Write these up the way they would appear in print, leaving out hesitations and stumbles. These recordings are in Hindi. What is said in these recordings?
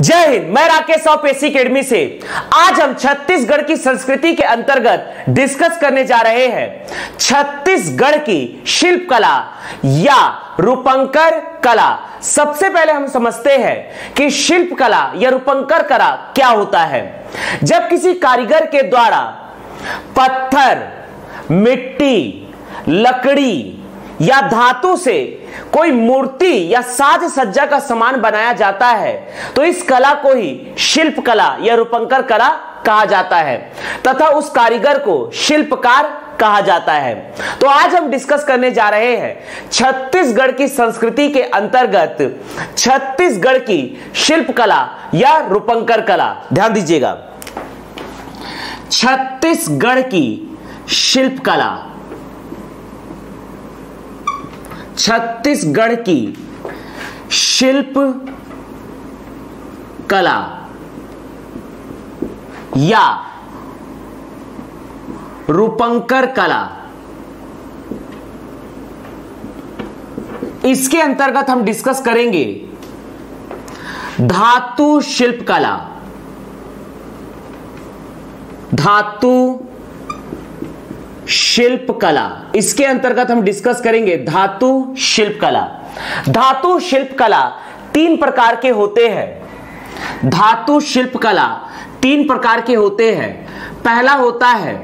जय हिंद। मैं राकेश ऑफ एसी अकेडमी से आज हम छत्तीसगढ़ की संस्कृति के अंतर्गत डिस्कस करने जा रहे हैं छत्तीसगढ़ की शिल्प कला या रूपंकर कला। सबसे पहले हम समझते हैं कि शिल्प कला या रूपंकर कला क्या होता है। जब किसी कारीगर के द्वारा पत्थर, मिट्टी, लकड़ी या धातु से कोई मूर्ति या साज सज्जा का सामान बनाया जाता है तो इस कला को ही शिल्प कला या रूपंकर कला कहा जाता है तथा उस कारीगर को शिल्पकार कहा जाता है। तो आज हम डिस्कस करने जा रहे हैं छत्तीसगढ़ की संस्कृति के अंतर्गत छत्तीसगढ़ की शिल्प कला या रूपंकर कला। ध्यान दीजिएगा, छत्तीसगढ़ की शिल्प कला, छत्तीसगढ़ की शिल्प कला या रूपंकर कला, इसके अंतर्गत हम डिस्कस करेंगे धातु शिल्प कला, धातु शिल्प कला। इसके अंतर्गत हम डिस्कस करेंगे धातु शिल्प कला। धातु शिल्प कला तीन प्रकार के होते हैं। धातु शिल्प कला तीन प्रकार के होते हैं। पहला होता है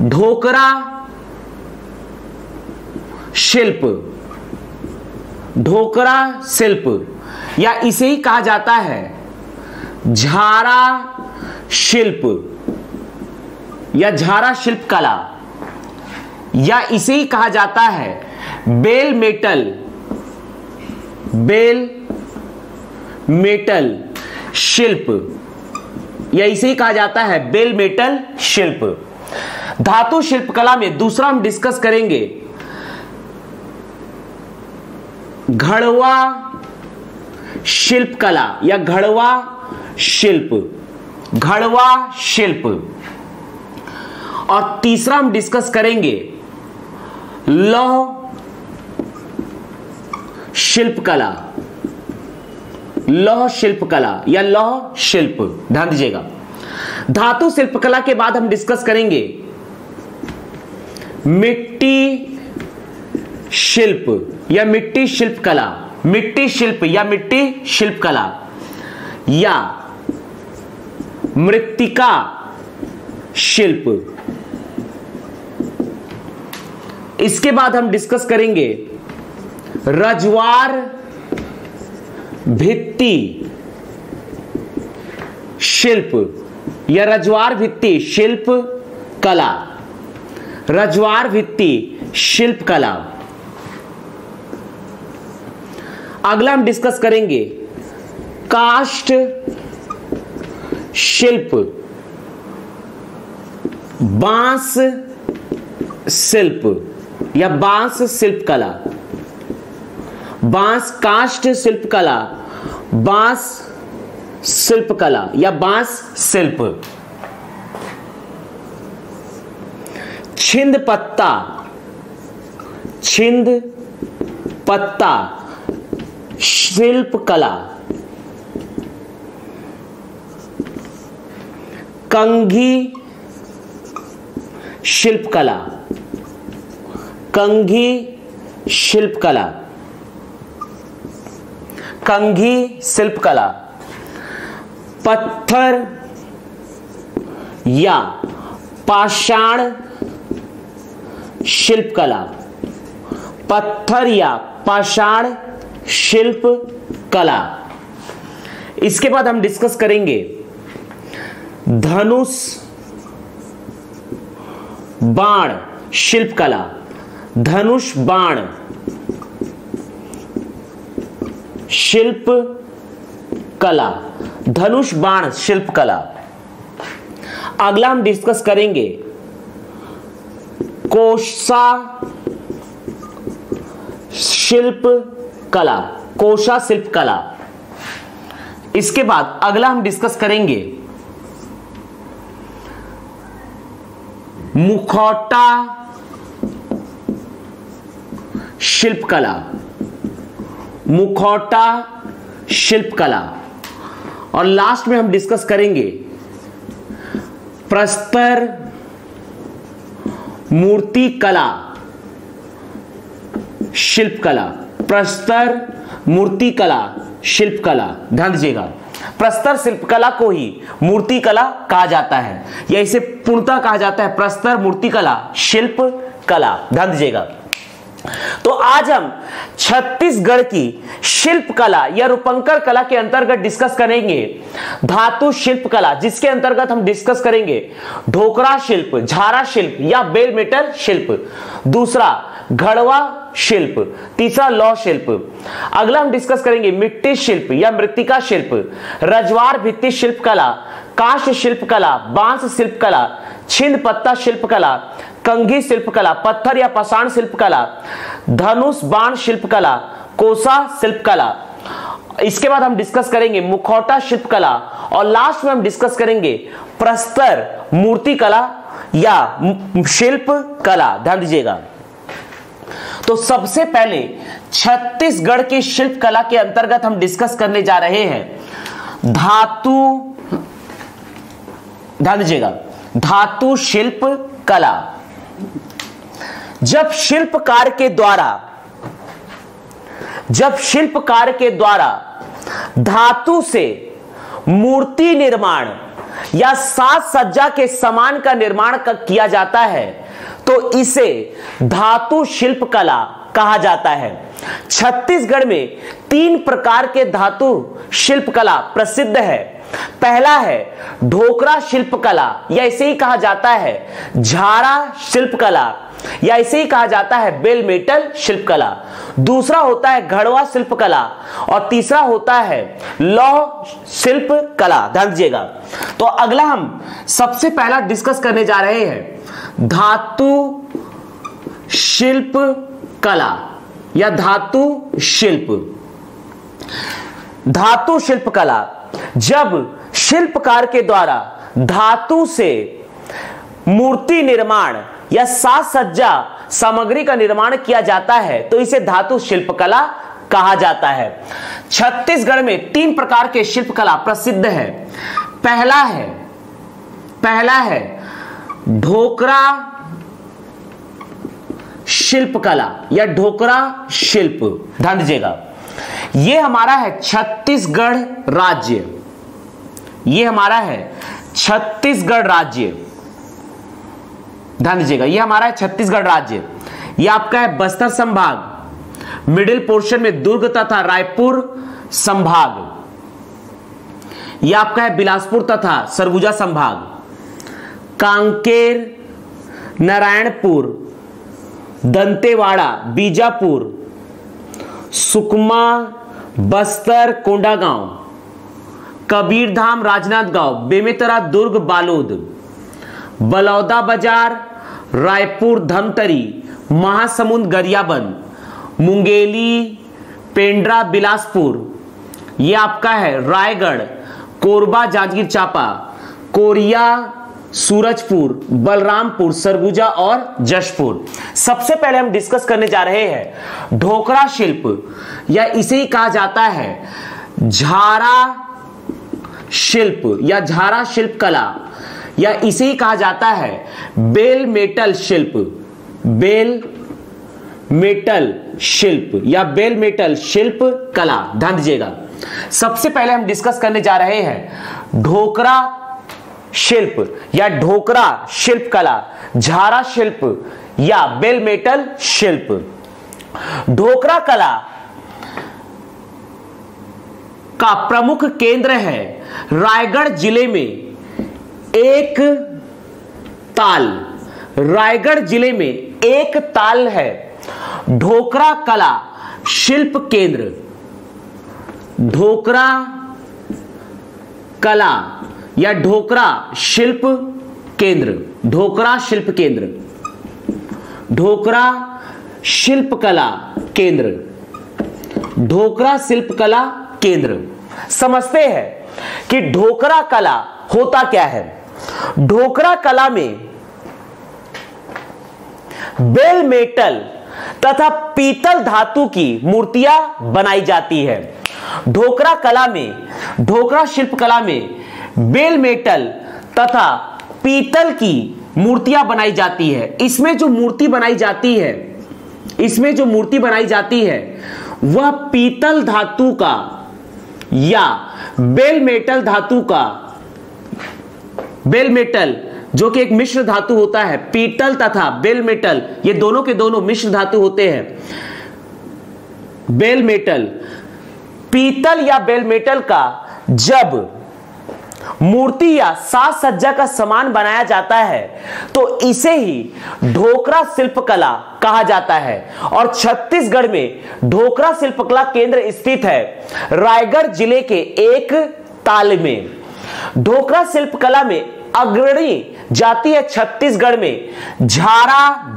ढोकरा शिल्प, ढोकरा शिल्प या इसे ही कहा जाता है झारा शिल्प या झारा शिल्प कला या इसे ही कहा जाता है बेल मेटल, बेल मेटल शिल्प या इसे ही कहा जाता है बेल मेटल शिल्प। धातु शिल्प कला में दूसरा हम डिस्कस करेंगे घड़वा शिल्प कला या घड़वा शिल्प, घड़वा शिल्प। और तीसरा हम डिस्कस करेंगे लौह शिल्प कला, लौह शिल्प कला या लौह शिल्प। ध्यान दीजिएगा, धातु शिल्प कला के बाद हम डिस्कस करेंगे मिट्टी शिल्प या मिट्टी शिल्प कला, मिट्टी शिल्प या मिट्टी शिल्प कला या मृत्तिका शिल्प। इसके बाद हम डिस्कस करेंगे रजवार भित्ति शिल्प या रजवार भित्ति शिल्प कला, रजवार भित्ति शिल्प कला। अगला हम डिस्कस करेंगे काष्ठ शिल्प, बांस शिल्प या बांस शिल्प कला, बांस काष्ठ शिल्प कला, बांस शिल्प कला या बांस शिल्प। छिंद पत्ता, छिंद पत्ता शिल्प कला, कंघी शिल्प कला, कंघी शिल्प कला, कंघी शिल्प कला। पत्थर या पाषाण शिल्प कला, पत्थर या पाषाण शिल्प कला। इसके बाद हम डिस्कस करेंगे धनुष बाण शिल्प कला, धनुष बाण शिल्प कला, धनुष बाण शिल्प कला। अगला हम डिस्कस करेंगे कोसा शिल्प कला, कोसा शिल्प कला। इसके बाद अगला हम डिस्कस करेंगे मुखौटा शिल्प कला, मुखौटा शिल्प कला। और लास्ट में हम डिस्कस करेंगे प्रस्तर मूर्ति कला शिल्प कला। प्रस्तर मूर्ति कला शिल्प कला, ध्यान दीजिएगा, प्रस्तर शिल्प कला को ही मूर्ति कला कहा जाता है, या इसे पूर्णतः कहा जाता है प्रस्तर मूर्ति कला शिल्प कला, ध्यान दीजिएगा। तो आज हम छत्तीसगढ़ की शिल्प कला या रूपंकर कला के अंतर्गत डिस्कस करेंगे धातु शिल्प कला, जिसके अंतर्गत हम डिस्कस करेंगे ढोकरा शिल्प, झारा शिल्प या बेल मेटल शिल्प, दूसरा घड़वा शिल्प, तीसरा लौह शिल्प। अगला हम डिस्कस करेंगे मिट्टी शिल्प या मृत्तिका शिल्प, रजवार भित्ति शिल्प कला, कांस्य शिल्प कला, बांस शिल्प कला, छिंद पत्ता शिल्प कला, कंघी शिल्प कला, पत्थर या पाषाण शिल्प कला, धनुष बाण शिल्प कला, कोसा शिल्प कला। इसके बाद हम डिस्कस करेंगे मुखौटा शिल्प कला और लास्ट में हम डिस्कस करेंगे प्रस्तर मूर्ति कला या शिल्प कला, ध्यान दीजिएगा। तो सबसे पहले छत्तीसगढ़ की शिल्प कला के अंतर्गत हम डिस्कस करने जा रहे हैं धातु, ध्यान दीजिएगा, धातु शिल्प कला। जब शिल्पकार के द्वारा धातु से मूर्ति निर्माण या साज सज्जा के सामान का निर्माण किया जाता है तो इसे धातु शिल्प कला कहा जाता है। छत्तीसगढ़ में 3 प्रकार के धातु शिल्प कला प्रसिद्ध है। पहला है ढोकरा शिल्प कला या इसे ही कहा जाता है झारा शिल्प कला या इसे ही कहा जाता है बेल मेटल शिल्प कला। दूसरा होता है घड़वा शिल्प कला और तीसरा होता है लौह शिल्प कला, ध्यान दीजिएगा। तो अगला हम सबसे पहला डिस्कस करने जा रहे हैं धातु शिल्प कला या धातु शिल्प। धातु शिल्प कला, जब शिल्पकार के द्वारा धातु से मूर्ति निर्माण या साज सज्जा सामग्री का निर्माण किया जाता है तो इसे धातु शिल्प कला कहा जाता है। छत्तीसगढ़ में 3 प्रकार के शिल्प कला प्रसिद्ध है। पहला है ढोकरा शिल्प कला या ढोकरा शिल्प, ध्यान दीजिएगा। यह हमारा है छत्तीसगढ़ राज्य, यह हमारा है छत्तीसगढ़ राज्य, ध्यान दीजिएगा, यह हमारा है छत्तीसगढ़ राज्य। यह आपका है बस्तर संभाग, मिडिल पोर्शन में दुर्ग तथा रायपुर संभाग। यह आपका है बिलासपुर तथा सरगुजा संभाग, कांकेर, नारायणपुर, दंतेवाड़ा, बीजापुर, सुकमा, बस्तर, कोंडागांव, कबीरधाम, राजनांदगांव, बेमेतरा, दुर्ग, बालोद, बलौदा बाजार, रायपुर, धमतरी, महासमुंद, गरियाबंद, मुंगेली, पेंड्रा, बिलासपुर। यह आपका है रायगढ़, कोरबा, जांजगीर चांपा, कोरिया, सूरजपुर, बलरामपुर, सरगुजा और जशपुर। सबसे पहले हम डिस्कस करने जा रहे हैं ढोकरा शिल्प या इसे ही कहा जाता है झारा शिल्प या झारा शिल्प कला या इसे ही कहा जाता है बेल मेटल शिल्प, बेल मेटल शिल्प या बेल मेटल शिल्प कला, ध्यान दीजिएगा। सबसे पहले हम डिस्कस करने जा रहे हैं ढोकरा शिल्प या ढोकरा शिल्प कला, झारा शिल्प या बेल मेटल शिल्प। ढोकरा कला का प्रमुख केंद्र है रायगढ़ जिले में एक ताल, रायगढ़ जिले में एक ताल है ढोकरा कला शिल्प केंद्र, ढोकरा कला या ढोकरा शिल्प केंद्र, ढोकरा शिल्प केंद्र, ढोकरा शिल्प कला केंद्र, ढोकरा शिल्प कला केंद्र। समझते हैं कि ढोकरा कला होता क्या है। ढोकरा कला में बेल मेटल तथा पीतल धातु की मूर्तियां बनाई जाती है। ढोकरा कला में ढोकरा शिल्पकला में बेल मेटल तथा पीतल की मूर्तियां बनाई जाती है। इसमें जो मूर्ति बनाई जाती है वह पीतल धातु का या बेल मेटल जो कि एक मिश्र धातु होता है। पीतल तथा बेल मेटल ये दोनों के दोनों मिश्र धातु होते हैं। बेल मेटल, पीतल या बेल मेटल का जब मूर्ति या साज सज्जा का सामान बनाया जाता है तो इसे ही ढोकरा शिल्पकला कहा जाता है। और छत्तीसगढ़ में ढोकरा शिल्पकला केंद्र स्थित है रायगढ़ जिले के एक ताल में। ढोकरा शिल्पकला में अग्रणी जाति है छत्तीसगढ़ में झारा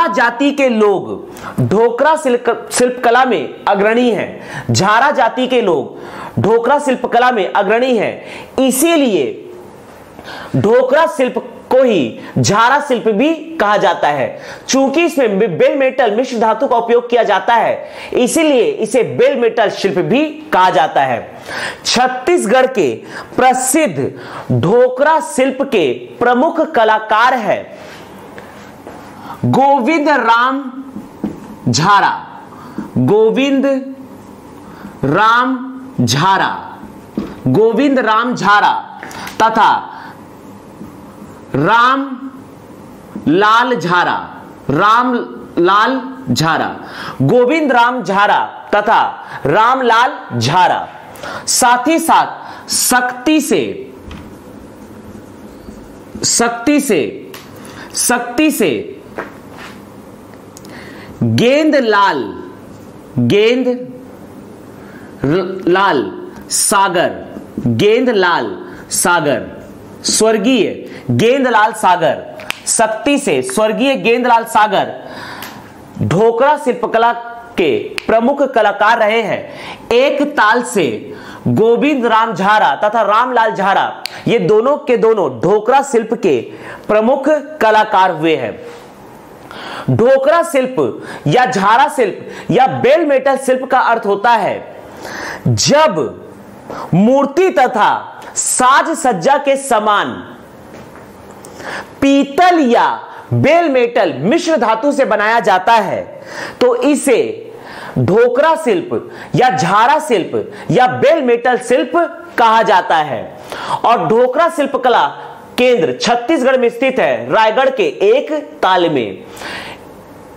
जाति के लोग ढोकरा शिल्पकला में अग्रणी हैं। झारा जाति के लोग ढोकरा शिल्पकला में अग्रणी हैं, इसीलिए ढोकरा शिल्प को ही झारा शिल्प भी कहा जाता है। चूंकि इसमें बेल मेटल मिश्र धातु का उपयोग किया जाता है, इसीलिए इसे बेल मेटल शिल्प भी कहा जाता है। छत्तीसगढ़ के प्रसिद्ध ढोकरा शिल्प के प्रमुख कलाकार है गोविंद राम झारा तथा राम लाल झारा। साथ ही साथ शक्ति से गेंद लाल सागर स्वर्गीय गेंदलाल सागर ढोकरा शिल्पकला के प्रमुख कलाकार रहे हैं। एक ताल से गोविंद राम झारा तथा रामलाल झारा ये दोनों के दोनों ढोकरा शिल्प के प्रमुख कलाकार हुए हैं। ढोकरा शिल्प या झारा शिल्प या बेल मेटल शिल्प का अर्थ होता है जब मूर्ति तथा साज सज्जा के समान पीतल या बेल मेटल मिश्र धातु से बनाया जाता है तो इसे ढोकरा शिल्प या झारा शिल्प या बेल मेटल शिल्प कहा जाता है। और ढोकरा शिल्पकला केंद्र छत्तीसगढ़ में स्थित है रायगढ़ के एक ताल में।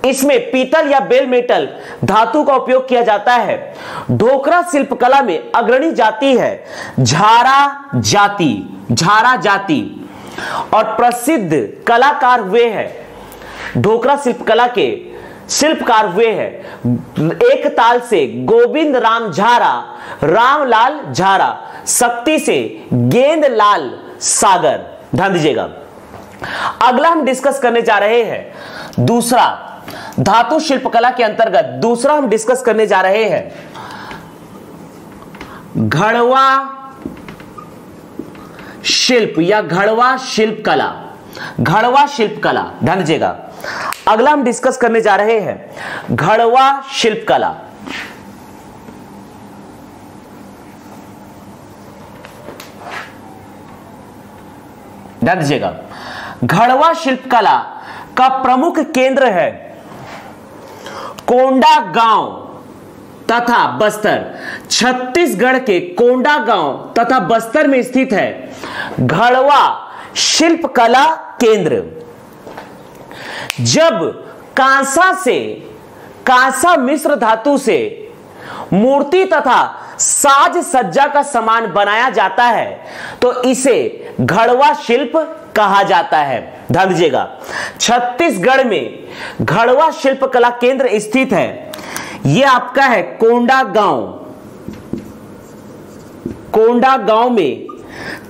इसमें पीतल या बेल मेटल धातु का उपयोग किया जाता है। ढोकरा शिल्पकला में अग्रणी जाति है झारा जाति और प्रसिद्ध कलाकार हुए हैं ढोकरा शिल्पकला के शिल्पकार हुए हैं एक ताल से गोविंद राम झारा, रामलाल झारा, शक्ति से गेंदलाल सागर। ध्यान दीजिएगा। अगला हम डिस्कस करने जा रहे हैं दूसरा धातु शिल्पकला के अंतर्गत दूसरा हम डिस्कस करने जा रहे हैं घड़वा शिल्प या घड़वा शिल्पकला। ध्यान दीजिएगा। अगला हम डिस्कस करने जा रहे हैं घड़वा शिल्पकला। ध्यान दीजिएगा। घड़वा शिल्पकला का प्रमुख केंद्र है कोंडागांव तथा बस्तर। छत्तीसगढ़ के कोंडागांव तथा बस्तर में स्थित है घड़वा शिल्पकला केंद्र। जब कांसा मिश्र धातु से मूर्ति तथा साज सज्जा का सामान बनाया जाता है तो इसे घड़वा शिल्प कहा जाता है। ध्यान दीजिएगा। छत्तीसगढ़ में घड़वा शिल्पकला केंद्र स्थित है। यह आपका है कोंडागांव में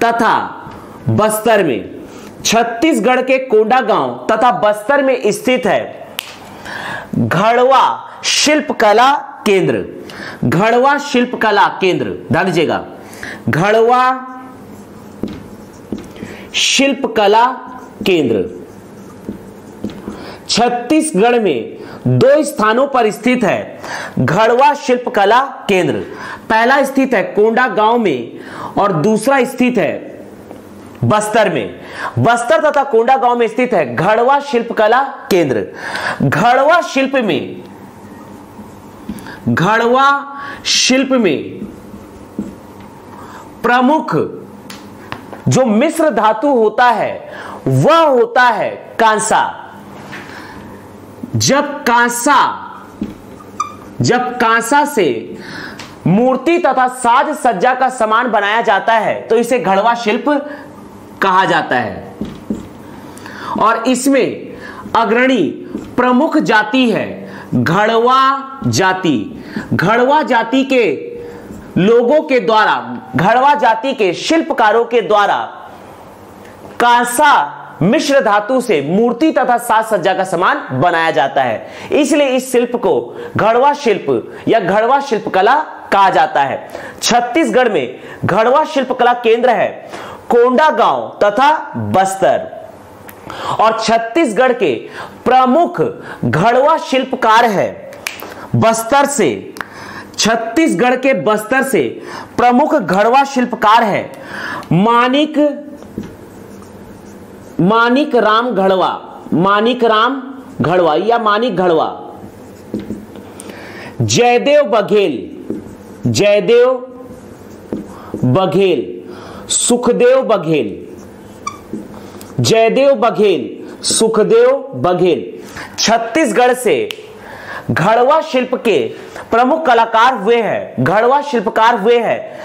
तथा बस्तर में। छत्तीसगढ़ के कोंडागांव तथा बस्तर में स्थित है घड़वा शिल्पकला केंद्र। घड़वा शिल्पकला केंद्र। ध्यान दीजिएगा। घड़वा शिल्पकला केंद्र छत्तीसगढ़ में दो स्थानों पर स्थित है घड़वा शिल्पकला केंद्र। पहला स्थित है कोंडागांव में और दूसरा स्थित है बस्तर में। बस्तर तथा कोंडागांव में स्थित है घड़वा शिल्पकला केंद्र। घड़वा शिल्प में प्रमुख जो मिश्र धातु होता है वह होता है कांसा। जब कांसा से मूर्ति तथा साज सज्जा का सामान बनाया जाता है तो इसे घड़वा शिल्प कहा जाता है। और इसमें अग्रणी प्रमुख जाति है घड़वा जाति। घड़वा जाति के लोगों के द्वारा, घड़वा जाति के शिल्पकारों के द्वारा कांसा मिश्र धातु से मूर्ति तथा साज सज्जा का सामान बनाया जाता है, इसलिए इस शिल्प को घड़वा शिल्प या घड़वा शिल्पकला कहा जाता है। छत्तीसगढ़ में घड़वा शिल्पकला केंद्र है कोंडागांव तथा बस्तर। और छत्तीसगढ़ के प्रमुख घड़वा शिल्पकार है बस्तर से। छत्तीसगढ़ के बस्तर से प्रमुख घड़वा शिल्पकार है मानिक राम घड़वा या मानिक घड़वा, जयदेव बघेल, सुखदेव बघेल। छत्तीसगढ़ से घड़वा शिल्प के प्रमुख कलाकार हुए हैं, घड़वा शिल्पकार हुए हैं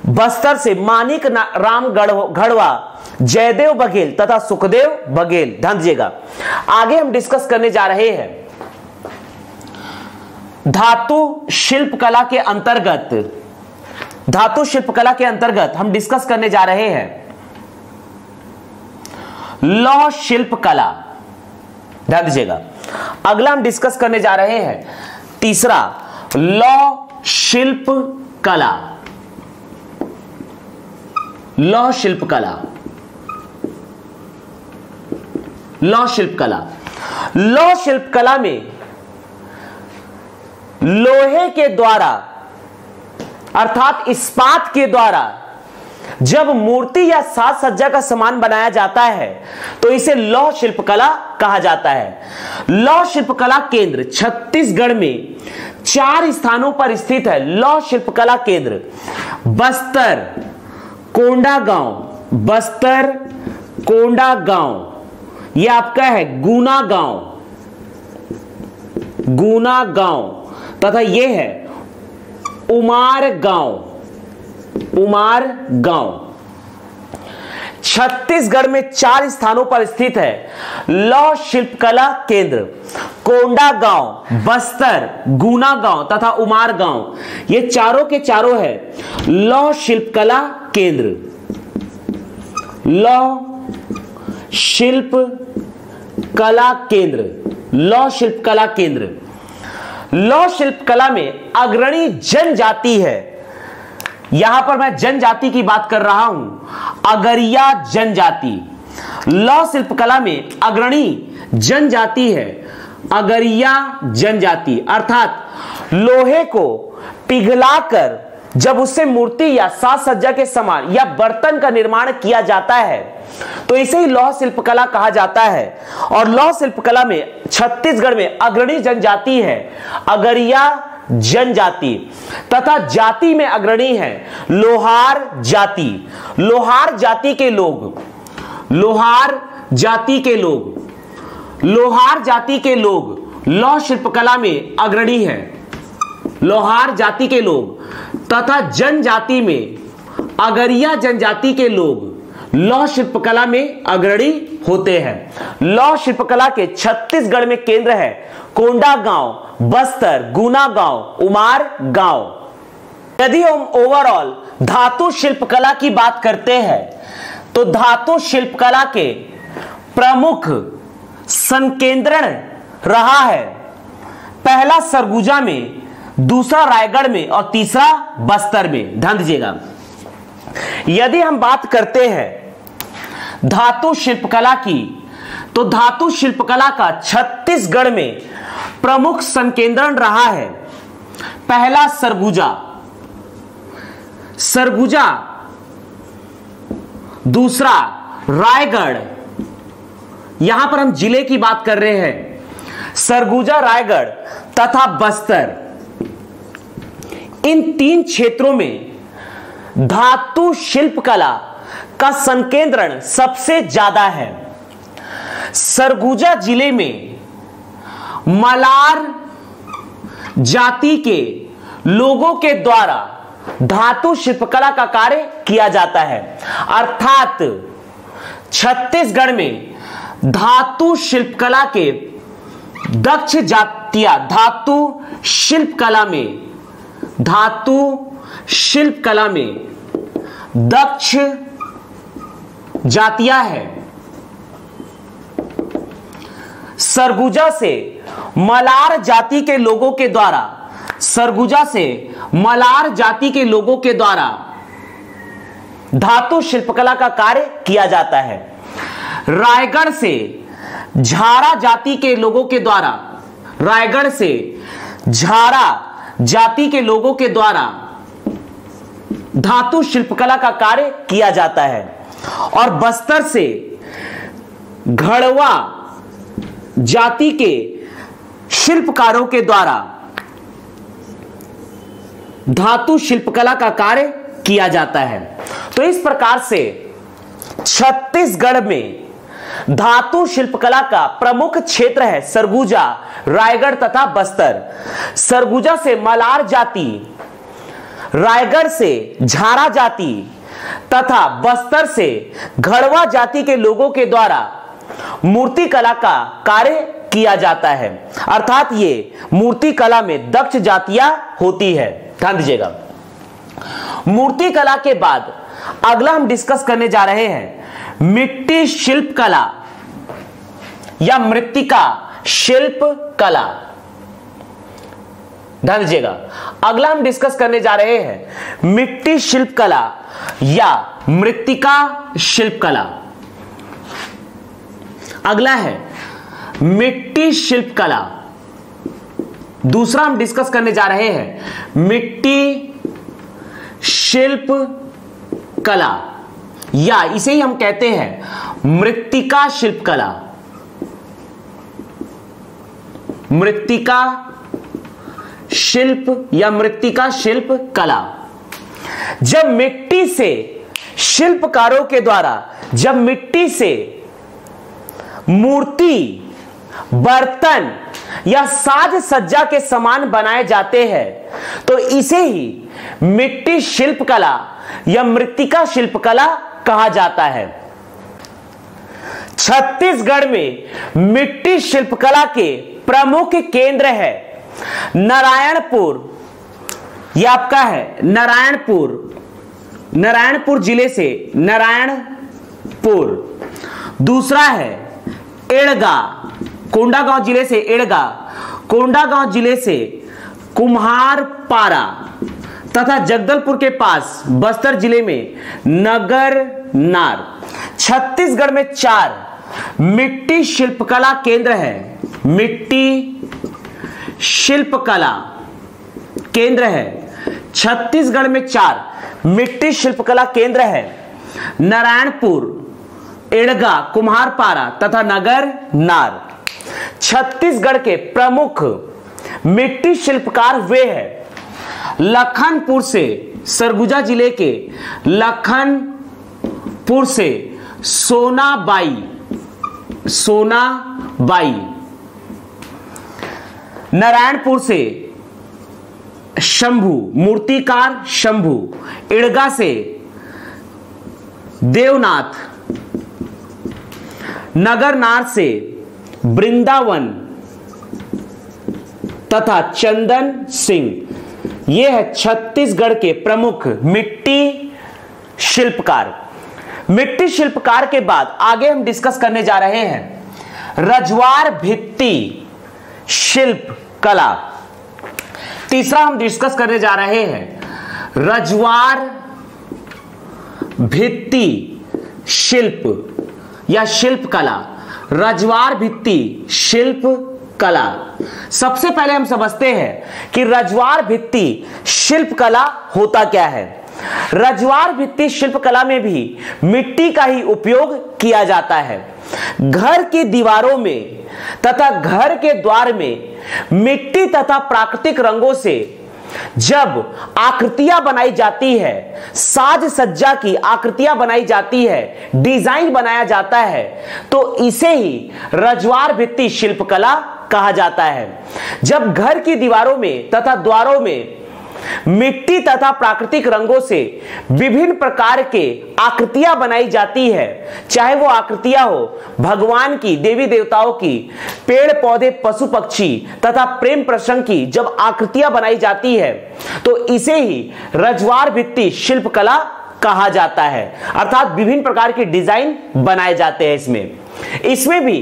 बस्तर से मानिक राम घड़वा, जयदेव बघेल तथा सुखदेव बघेल। ध्यान दीजिएगा। आगे हम डिस्कस करने जा रहे हैं धातु शिल्पकला के अंतर्गत हम डिस्कस करने जा रहे हैं लौह शिल्पकला। ध्यान दीजिएगा। अगला हम डिस्कस करने जा रहे हैं तीसरा लौह शिल्पकला। लौह शिल्पकला में लोहे के द्वारा अर्थात इस्पात के द्वारा जब मूर्ति या साज सज्जा का सामान बनाया जाता है तो इसे लौह शिल्पकला कहा जाता है। लौह शिल्पकला केंद्र छत्तीसगढ़ में 4 स्थानों पर स्थित है। लौह शिल्पकला केंद्र बस्तर, कोंडागांव, यह आपका है गुना गांव तथा यह है उमार गांव। छत्तीसगढ़ में 4 स्थानों पर स्थित है लौह शिल्पकला केंद्र कोंडागांव, बस्तर, गुना गांव तथा उमार गांव। ये चारों के चारों है लौह शिल्पकला केंद्र। लौह शिल्पकला में अग्रणी जनजाति है। यहां पर मैं जनजाति की बात कर रहा हूं, अगरिया जनजाति। लौह शिल्पकला में अग्रणी जनजाति है अगरिया जनजाति, अर्थात लोहे को पिघलाकर जब उससे मूर्ति या साज सज्जा के सामान या बर्तन का निर्माण किया जाता है तो इसे ही लौह शिल्पकला कहा जाता है। और लौह शिल्पकला में छत्तीसगढ़ में अग्रणी जनजाति है अगरिया जनजाति तथा जाति में अग्रणी है लोहार जाति। लोहार जाति के लोग लौह शिल्पकला में अग्रणी है। लोहार जाति के लोग तथा जनजाति में अगरिया जनजाति के लोग लौह शिल्पकला में अग्रणी होते हैं। लौह शिल्पकला के छत्तीसगढ़ में केंद्र है कोंडागांव, बस्तर, गुना गांव, उमार गांव। यदि हम ओवरऑल धातु शिल्पकला की बात करते हैं तो धातु शिल्पकला के प्रमुख संकेंद्रण रहा है पहला सरगुजा में, दूसरा रायगढ़ में और तीसरा बस्तर में। ध्यान दीजिएगा। यदि हम बात करते हैं धातु शिल्पकला की तो धातु शिल्पकला का छत्तीसगढ़ में प्रमुख संकेंद्रण रहा है? पहला सरगुजा, दूसरा रायगढ़, यहां पर हम जिले की बात कर रहे हैं, सरगुजा, रायगढ़ तथा बस्तर। इन 3 क्षेत्रों में धातु शिल्पकला का संकेंद्रण सबसे ज्यादा है। सरगुजा जिले में मलार जाति के लोगों के द्वारा धातु शिल्पकला का कार्य किया जाता है। अर्थात छत्तीसगढ़ में धातु शिल्पकला के दक्ष जातियां, धातु शिल्पकला में दक्ष जातियां हैं। सरगुजा से मलार जाति के लोगों के द्वारा धातु शिल्पकला का कार्य किया जाता है। रायगढ़ से झारा जाति के लोगों के द्वारा धातु शिल्पकला का कार्य किया जाता है। और बस्तर से घड़वा जाति के शिल्पकारों के द्वारा धातु शिल्पकला का कार्य किया जाता है। तो इस प्रकार से छत्तीसगढ़ में धातु शिल्पकला का प्रमुख क्षेत्र है सरगुजा, रायगढ़ तथा बस्तर। सरगुजा से मलार जाति, रायगढ़ से झारा जाति तथा बस्तर से घड़वा जाति के लोगों के द्वारा मूर्ति कला का कार्य किया जाता है। अर्थात ये मूर्ति कला में दक्ष जातियां होती है। ध्यान दीजिएगा। मूर्ति कला के बाद अगला हम डिस्कस करने जा रहे हैं मिट्टी शिल्प कला या मृत्तिका शिल्प कला। ध्यान दीजिएगा, अगला हम डिस्कस करने जा रहे हैं मिट्टी शिल्प कला या मृत्तिका शिल्प कला। अगला है मिट्टी शिल्प कला। दूसरा हम डिस्कस करने जा रहे हैं मिट्टी शिल्प कला या इसे ही हम कहते हैं मृत्तिका शिल्प कला। मृत्तिका शिल्प या मृत्तिका शिल्प कला। जब मिट्टी से शिल्पकारों के द्वारा जब मिट्टी से मूर्ति, बर्तन या साज सज्जा के सामान बनाए जाते हैं तो इसे ही मिट्टी शिल्पकला या मृत्तिका शिल्पकला कहा जाता है। छत्तीसगढ़ में मिट्टी शिल्पकला के प्रमुख केंद्र है नारायणपुर। यह आपका है नारायणपुर जिले से नारायणपुर। दूसरा है एड़गा, कोंडागांव जिले से एड़गा, कोंडागांव जिले से कुम्हारपारा तथा जगदलपुर के पास बस्तर जिले में नगरनार। छत्तीसगढ़ में 4 मिट्टी शिल्पकला केंद्र है। मिट्टी शिल्पकला केंद्र है छत्तीसगढ़ में 4 मिट्टी शिल्पकला केंद्र है नारायणपुर, एड़गा, कुम्हारपारा तथा नगरनार। छत्तीसगढ़ के प्रमुख मिट्टी शिल्पकार वे हैं लखनपुर से, सरगुजा जिले के लखनपुर से सोनाबाई, नारायणपुर से शंभू, मूर्तिकार शंभू, एड़गा से देवनाथ, नगरनार से वृंदावन तथा चंदन सिंह। ये है छत्तीसगढ़ के प्रमुख मिट्टी शिल्पकार। मिट्टी शिल्पकार के बाद आगे हम डिस्कस करने जा रहे हैं रजवार भित्ति शिल्प कला। तीसरा हम डिस्कस करने जा रहे हैं रजवार भित्ति शिल्प या शिल्प कला। रजवार भित्ति शिल्प कला। सबसे पहले हम समझते हैं कि रजवाड़ भित्ति शिल्प कला होता क्या है। रजवाड़ भित्ति शिल्प कला में भी मिट्टी का ही उपयोग किया जाता है। घर की दीवारों में तथा घर के द्वार में मिट्टी तथा प्राकृतिक रंगों से जब आकृतियां बनाई जाती है, साज सज्जा की आकृतियां बनाई जाती है, डिजाइन बनाया जाता है, तो इसे ही रजवाड़ भित्ति शिल्पकला कहा जाता है। जब घर की दीवारों में तथा द्वारों में मिट्टी तथा प्राकृतिक रंगों से विभिन्न प्रकार के आकृतियां बनाई जाती है, चाहे वो आकृतियां हो भगवान की, देवी देवताओं की, पेड़ पौधे, पशु पक्षी तथा प्रेम प्रसंग की, जब आकृतियां बनाई जाती है तो इसे ही रजवाड़ भित्ति शिल्पकला कहा जाता है। अर्थात विभिन्न प्रकार के डिजाइन बनाए जाते हैं। इसमें भी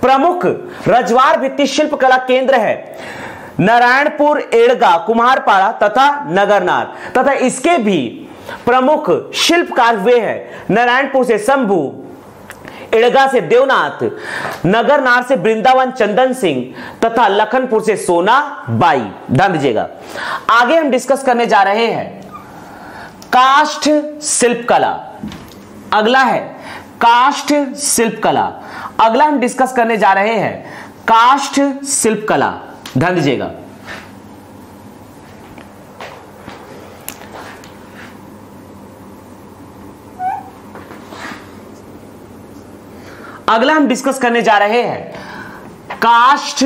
प्रमुख रजवाड़ भित्ति शिल्पकला केंद्र है नारायणपुर, एड़गा, कुम्हारपाड़ा तथा नगरनार, तथा इसके भी प्रमुख शिल्पकार हुए हैं नारायणपुर से शंभू, एड़गा से देवनाथ, नगरनार से वृंदावन चंदन सिंह तथा लखनपुर से सोना बाई। ध्यान दीजिएगा, आगे हम डिस्कस करने जा रहे हैं काष्ठ शिल्पकला। अगला है काष्ठ शिल्पकला। अगला हम डिस्कस करने जा रहे हैं काष्ठ शिल्पकला। ध्यान दीजिएगा, अगला हम डिस्कस करने जा रहे हैं काष्ठ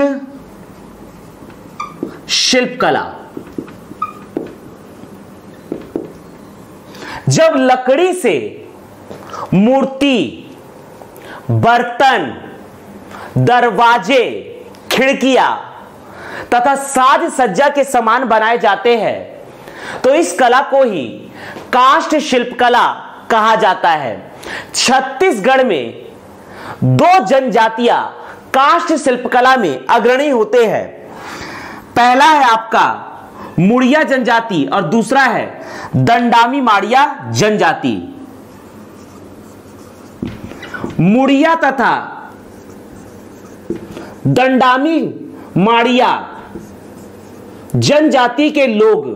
शिल्पकला। जब लकड़ी से मूर्ति, बर्तन, दरवाजे, खिड़कियां तथा साज सज्जा के सामान बनाए जाते हैं तो इस कला को ही काष्ठ शिल्पकला कहा जाता है। छत्तीसगढ़ में दो जनजातियां काष्ठ शिल्पकला में अग्रणी होते हैं। पहला है आपका मुड़िया जनजाति और दूसरा है दंडामी माड़िया जनजाति। मुड़िया तथा दंडामी माड़िया जनजाति के लोग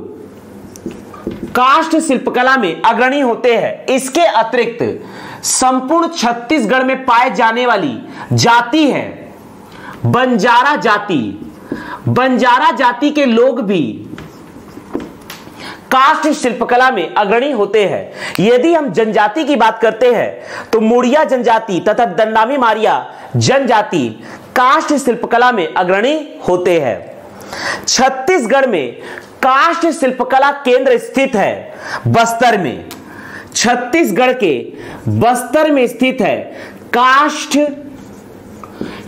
काष्ठ शिल्पकला में अग्रणी होते हैं। इसके अतिरिक्त संपूर्ण छत्तीसगढ़ में पाए जाने वाली जाति है बंजारा जाति। बंजारा जाति के लोग भी काष्ठ शिल्पकला में अग्रणी होते हैं। यदि हम जनजाति की बात करते हैं तो मुड़िया जनजाति तथा दंडामी माड़िया जनजाति काष्ठ शिल्पकला में अग्रणी होते हैं। छत्तीसगढ़ में काष्ठ शिल्पकला केंद्र स्थित है बस्तर में। छत्तीसगढ़ के बस्तर में स्थित है काष्ठ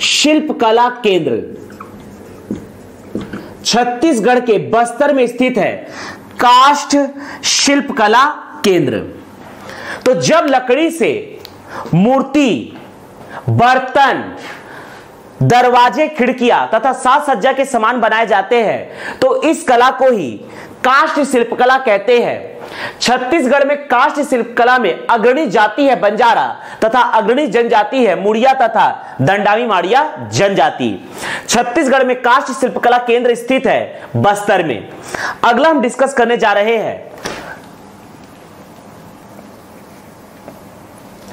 शिल्पकला केंद्र। छत्तीसगढ़ के बस्तर में स्थित है काष्ठ शिल्पकला केंद्र। तो जब लकड़ी से मूर्ति, बर्तन, दरवाजे, खिड़कियां तथा साज सज्जा के सामान बनाए जाते हैं तो इस कला को ही काष्ठ शिल्पकला कहते हैं। छत्तीसगढ़ में काष्ठ शिल्पकला में अग्रणी जाति है बंजारा तथा अग्रणी जनजाति है मुड़िया तथा दंडामी माड़िया जनजाति। छत्तीसगढ़ में काष्ठ शिल्पकला केंद्र स्थित है बस्तर में। अगला हम डिस्कस करने जा रहे हैं,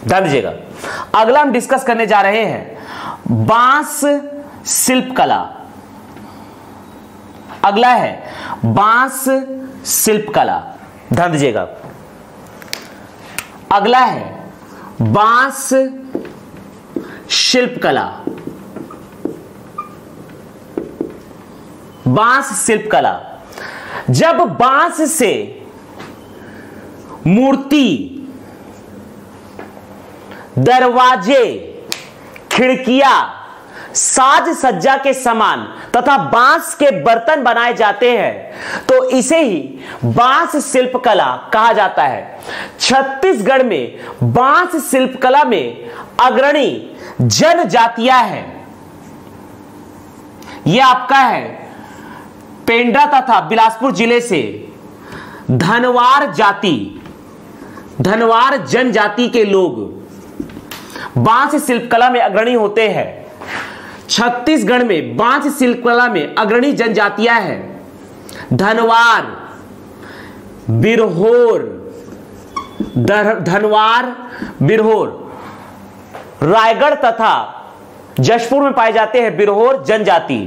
ध्यान दीजिएगा, अगला हम डिस्कस करने जा रहे हैं बांस शिल्पकला। अगला है बांस शिल्पकला। ध्यान दीजिएगा, अगला है बांस शिल्पकला। बांस शिल्पकला, जब बांस से मूर्ति, दरवाजे, खिड़कियां, साज सज्जा के सामान तथा बांस के बर्तन बनाए जाते हैं तो इसे ही बांस शिल्पकला कहा जाता है। छत्तीसगढ़ में बांस शिल्पकला में अग्रणी जनजातियां हैं। यह आपका है पेंड्रा तथा बिलासपुर जिले से धनवार जाति, धनवार जनजाति के लोग बांस शिल्पकला में अग्रणी होते हैं। छत्तीसगढ़ में बांस शिल्पकला में अग्रणी जनजातियां हैं धनवार, बिरहोर, धनवार, बिरहोर। रायगढ़ तथा जशपुर में पाए जाते हैं बिरहोर जनजाति।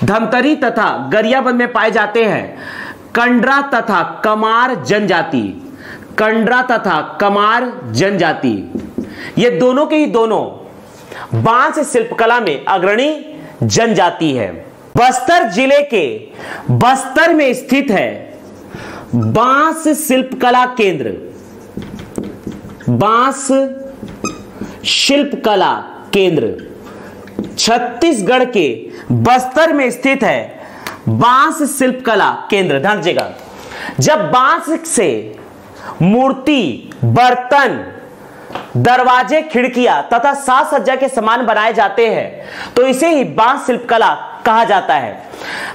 धमतरी तथा गरियाबंद में पाए जाते हैं कंडरा तथा कमार जनजाति। कंडरा तथा कमार जनजाति ये दोनों के ही दोनों बांस शिल्पकला में अग्रणी जनजाति है। बस्तर जिले के बस्तर में स्थित है बांस शिल्पकला केंद्र। बांस शिल्पकला केंद्र छत्तीसगढ़ के बस्तर में स्थित है बांस शिल्पकला केंद्र। ध्यान दीजिएगा, जब बांस से मूर्ति, बर्तन, दरवाजे, खिड़कियां तथा साज सज्जा के सामान बनाए जाते हैं तो इसे ही बांस शिल्पकला कहा जाता है।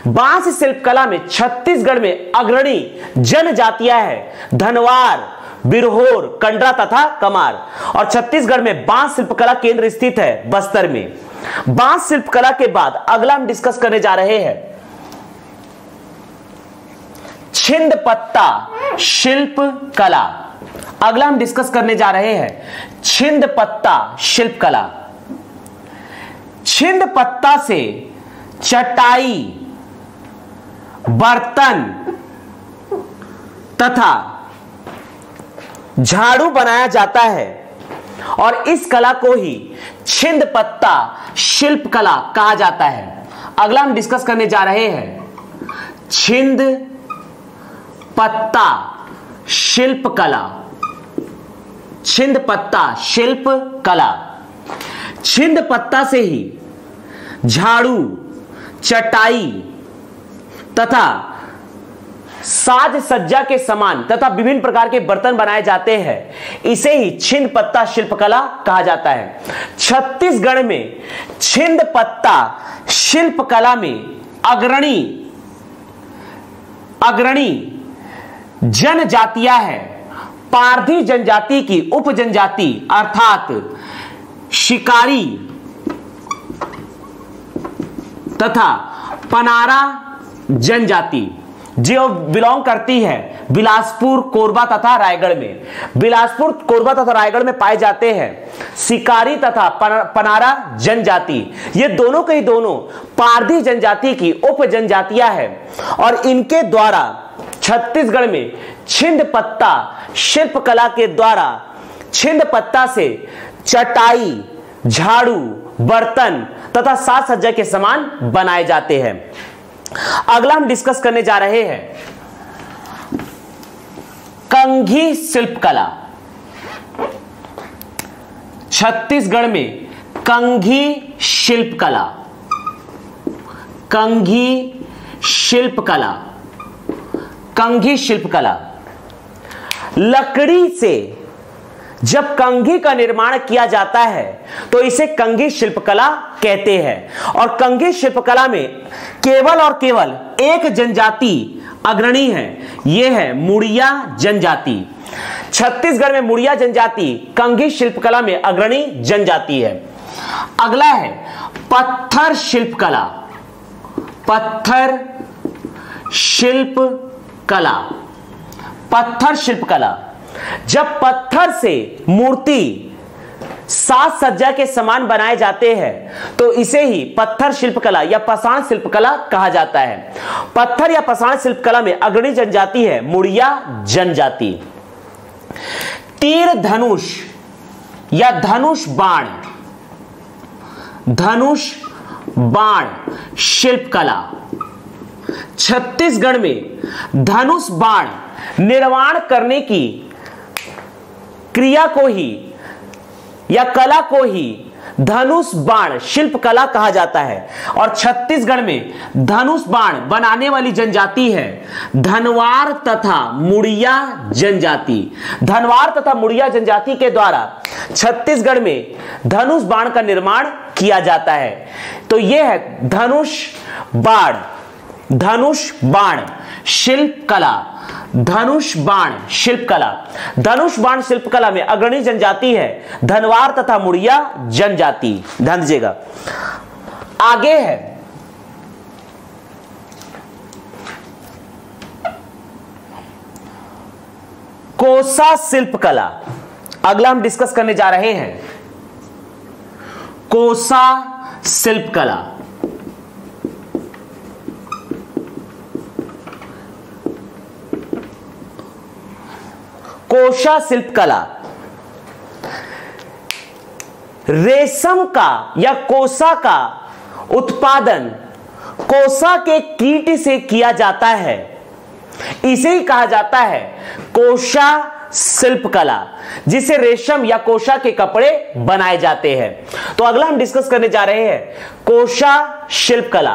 बांस शिल्पकला में छत्तीसगढ़ में अग्रणी जनजातियां हैं धनवार, बिरहोर, कंडरा तथा कमार। और छत्तीसगढ़ में बांस शिल्पकला केंद्र स्थित है बस्तर में। बांस शिल्पकला के बाद अगला हम डिस्कस करने जा रहे हैं छिंद पत्ता शिल्पकला। अगला हम डिस्कस करने जा रहे हैं छिंद पत्ता शिल्पकला। छिंद पत्ता से चटाई, बर्तन तथा झाड़ू बनाया जाता है और इस कला को ही छिंद पत्ता शिल्पकला कहा जाता है। अगला हम डिस्कस करने जा रहे हैं छिंद पत्ता शिल्पकला। छिंद पत्ता शिल्पकला। छिंद पत्ता से ही झाड़ू, चटाई तथा साज सज्जा के सामान तथा विभिन्न प्रकार के बर्तन बनाए जाते हैं। इसे ही छिंद पत्ता शिल्पकला कहा जाता है। छत्तीसगढ़ में छिंद पत्ता शिल्पकला में अग्रणी जनजातियां हैं पारधी जनजाति की उपजनजाति अर्थात शिकारी तथा पनारा जनजाति जो बिलोंग करती है बिलासपुर, कोरबा तथा रायगढ़ में। बिलासपुर, कोरबा तथा रायगढ़ में पाए जाते हैं शिकारी तथा पनारा जनजाति। ये दोनों के ही दोनों पारधी जनजाति की उप जनजातियां हैं और इनके द्वारा छत्तीसगढ़ में छिंद पत्ता शिल्पकला के द्वारा छिंद पत्ता से चटाई, झाड़ू, बर्तन तथा साज सज्जा के सामान बनाए जाते हैं। अगला हम डिस्कस करने जा रहे हैं कंघी शिल्पकला। छत्तीसगढ़ में कंघी शिल्पकला। कंघी शिल्पकला। कंघी शिल्पकला लकड़ी से जब कंघी का निर्माण किया जाता है तो इसे कंघी शिल्पकला कहते हैं। और कंघी शिल्पकला में केवल और केवल एक जनजाति अग्रणी है, यह है मुड़िया जनजाति। छत्तीसगढ़ में मुड़िया जनजाति कंघी शिल्पकला में अग्रणी जनजाति है। अगला है पत्थर शिल्पकला। पत्थर शिल्पकला। पत्थर शिल्पकला जब पत्थर से मूर्ति, साज सज्जा के सामान बनाए जाते हैं तो इसे ही पत्थर शिल्पकला या पाषाण शिल्पकला कहा जाता है। पत्थर या पाषाण शिल्पकला में अग्रणी जनजाति है मुड़िया जनजाति। तीर धनुष या धनुष बाण। धनुष बाण शिल्पकला। छत्तीसगढ़ में धनुष बाण निर्माण करने की क्रिया को ही या कला को ही धनुष बाण शिल्पकला कहा जाता है। और छत्तीसगढ़ में धनुष बाण बनाने वाली जनजाति है धनवार तथा मुड़िया जनजाति। धनवार तथा मुड़िया जनजाति के द्वारा छत्तीसगढ़ में धनुष बाण का निर्माण किया जाता है। तो यह है धनुष बाण। धनुष बाण शिल्पकला। धनुष बाण शिल्पकला। धनुष बाण शिल्पकला में अग्रणी जनजाति है धनवार तथा मुड़िया जनजाति। ध्यान दीजिएगा। आगे है कोसा शिल्पकला। अगला हम डिस्कस करने जा रहे हैं कोसा शिल्पकला। कोसा शिल्पकला रेशम का या कोसा का उत्पादन कोसा के कीट से किया जाता है, इसे ही कहा जाता है कोसा शिल्पकला, जिसे रेशम या कोसा के कपड़े बनाए जाते हैं। तो अगला हम डिस्कस करने जा रहे हैं कोसा शिल्पकला।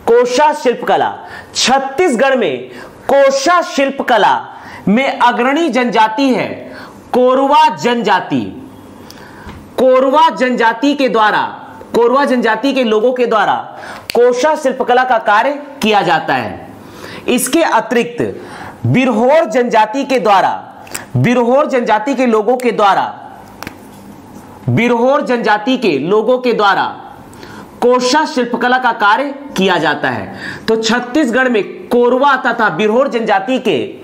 कोसा शिल्पकला छत्तीसगढ़ में कोसा शिल्पकला में अग्रणी जनजाति है कोरवा जनजाति। कोरवा जनजाति के द्वारा, कोरवा जनजाति के लोगों के द्वारा कोसा शिल्पकला का कार्य किया जाता है। इसके अतिरिक्त बिरहोर जनजाति के द्वारा, बिरहोर जनजाति के लोगों के द्वारा, बिरहोर जनजाति के लोगों के द्वारा कोसा शिल्पकला का कार्य किया जाता है। तो छत्तीसगढ़ में कोरवा तथा बिरहोर जनजाति के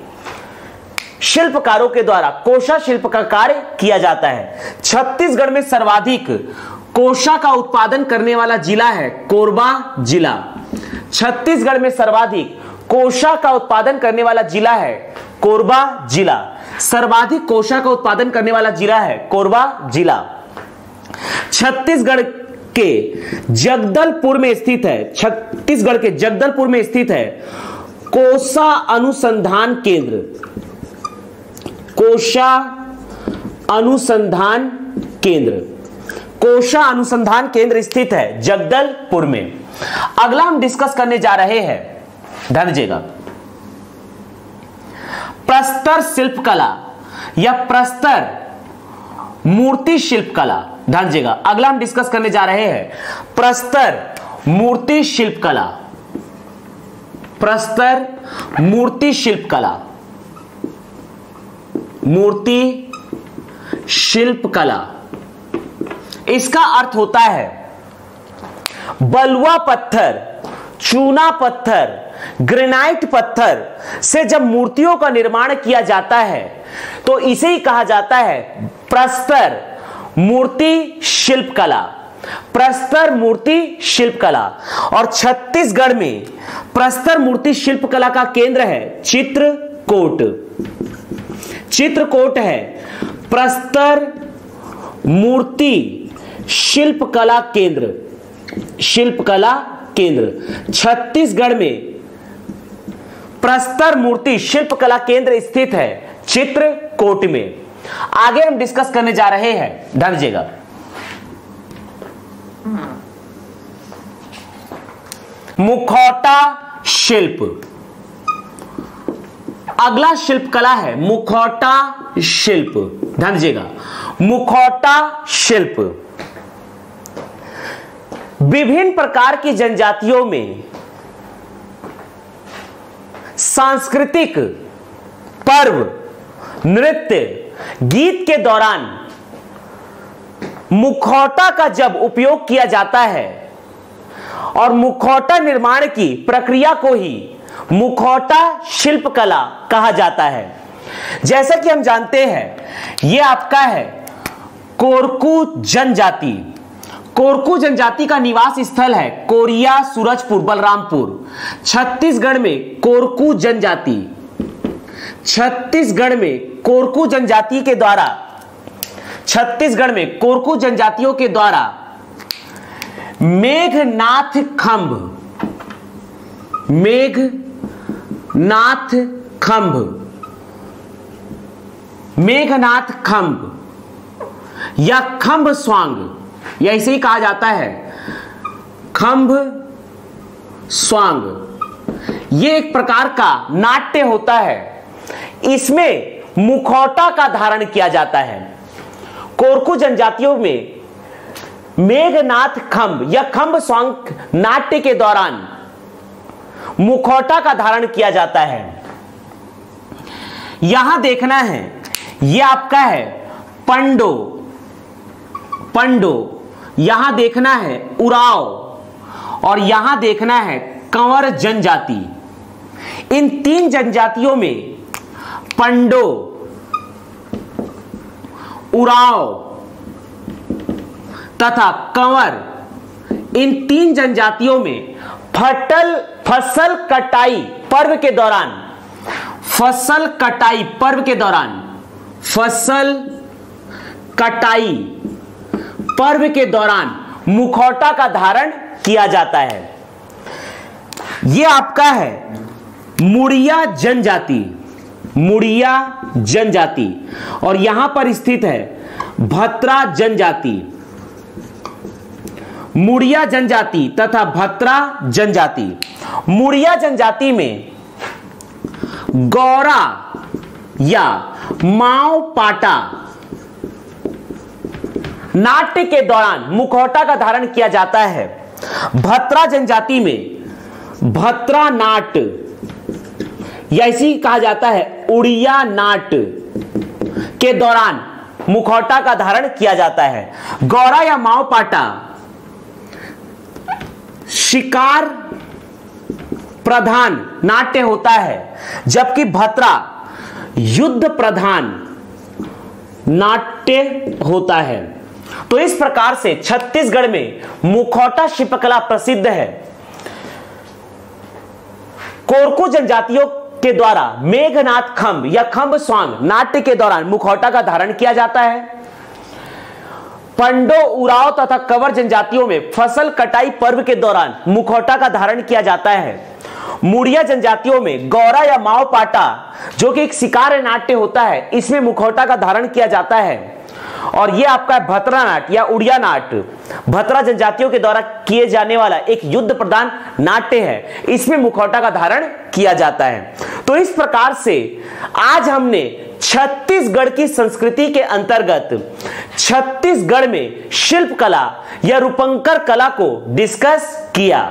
शिल्पकारों के द्वारा कोसा शिल्प का कार्य किया जाता है। छत्तीसगढ़ में सर्वाधिक कोसा का उत्पादन करने वाला जिला है कोरबा जिला। छत्तीसगढ़ में सर्वाधिक कोसा का उत्पादन करने वाला जिला है कोरबा जिला। सर्वाधिक कोसा का उत्पादन करने वाला जिला है कोरबा जिला। छत्तीसगढ़ के जगदलपुर में स्थित है, छत्तीसगढ़ के जगदलपुर में स्थित है कोसा अनुसंधान केंद्र। कोसा अनुसंधान केंद्र, कोसा अनुसंधान केंद्र स्थित है जगदलपुर में। अगला हम डिस्कस करने जा रहे हैं, ध्यान दीजिएगा, प्रस्तर शिल्पकला या प्रस्तर मूर्ति शिल्पकला। ध्यान दीजिएगा, अगला हम डिस्कस करने जा रहे हैं प्रस्तर मूर्ति शिल्पकला। प्रस्तर मूर्ति शिल्पकला, मूर्ति शिल्पकला। इसका अर्थ होता है बलुआ पत्थर, चूना पत्थर, ग्रेनाइट पत्थर से जब मूर्तियों का निर्माण किया जाता है तो इसे ही कहा जाता है प्रस्तर मूर्ति शिल्पकला। प्रस्तर मूर्ति शिल्पकला। और छत्तीसगढ़ में प्रस्तर मूर्ति शिल्पकला का केंद्र है चित्रकोट। चित्रकोट है प्रस्तर मूर्ति शिल्पकला केंद्र। शिल्पकला केंद्र छत्तीसगढ़ में प्रस्तर मूर्ति शिल्पकला केंद्र स्थित है चित्रकोट में। आगे हम डिस्कस करने जा रहे हैं, ध्यान दीजिएगा, मुखौटा शिल्प। अगला शिल्पकला है मुखौटा शिल्प। ध्यान दीजिएगा, मुखौटा शिल्प विभिन्न प्रकार की जनजातियों में सांस्कृतिक पर्व, नृत्य, गीत के दौरान मुखौटा का जब उपयोग किया जाता है और मुखौटा निर्माण की प्रक्रिया को ही मुखौटा शिल्पकला कहा जाता है। जैसा कि हम जानते हैं यह आपका है कोरकू जनजाति। कोरकू जनजाति का निवास स्थल है कोरिया, सूरजपुर, बलरामपुर। छत्तीसगढ़ में कोरकू जनजाति, छत्तीसगढ़ में कोरकू जनजाति के द्वारा, छत्तीसगढ़ में कोरकू जनजातियों के द्वारा मेघनाथ खंभ, मेघनाथ खंभ, मेघनाथ खंभ या खंभ स्वांग, या इसे ही कहा जाता है खंभ स्वांग। यह एक प्रकार का नाट्य होता है। इसमें मुखौटा का धारण किया जाता है। कोरकू जनजातियों में मेघनाथ खंभ या खंभ स्वांग नाट्य के दौरान मुखौटा का धारण किया जाता है। यहां देखना है, यह आपका है पंडो, पंडो यहां देखना है उराव और यहां देखना है कंवर जनजाति। इन 3 जनजातियों में पंडो, उराव तथा कंवर, इन 3 जनजातियों में फसल कटाई पर्व के दौरान, फसल कटाई पर्व के दौरान, फसल कटाई पर्व के दौरान मुखौटा का धारण किया जाता है। यह आपका है मुड़िया जनजाति, मुड़िया जनजाति, और यहां पर स्थित है भत्रा जनजाति, मुड़िया जनजाति तथा भत्रा जनजाति। मुड़िया जनजाति में गौरा या माओ पाटा नाट्य के दौरान मुखौटा का धारण किया जाता है। भत्रा जनजाति में भत्रा नाट या इसी कहा जाता है उड़िया नाट के दौरान मुखौटा का धारण किया जाता है। गौरा या माओ पाटा शिकार प्रधान नाट्य होता है, जबकि भत्रा युद्ध प्रधान नाट्य होता है। तो इस प्रकार से छत्तीसगढ़ में मुखौटा शिल्पकला प्रसिद्ध है। कोरकू जनजातियों के द्वारा मेघनाथ खंब या खंब स्वांग नाट्य के दौरान मुखौटा का धारण किया जाता है। पंडो, उराव तथा कंवर जनजातियों में फसल कटाई पर्व के दौरान मुखौटा का धारण किया जाता है। मुड़िया जनजातियों में गौरा या माओ पाटा जो कि एक शिकार नाट्य होता है, इसमें मुखौटा का धारण किया जाता है। और यह आपका भत्रा नाट या उड़िया नाट भत्रा जनजातियों के द्वारा किए जाने वाला एक युद्ध प्रधान नाट्य है, इसमें मुखौटा का धारण किया जाता है। तो इस प्रकार से आज हमने छत्तीसगढ़ की संस्कृति के अंतर्गत छत्तीसगढ़ में शिल्प कला या रूपंकर कला को डिस्कस किया।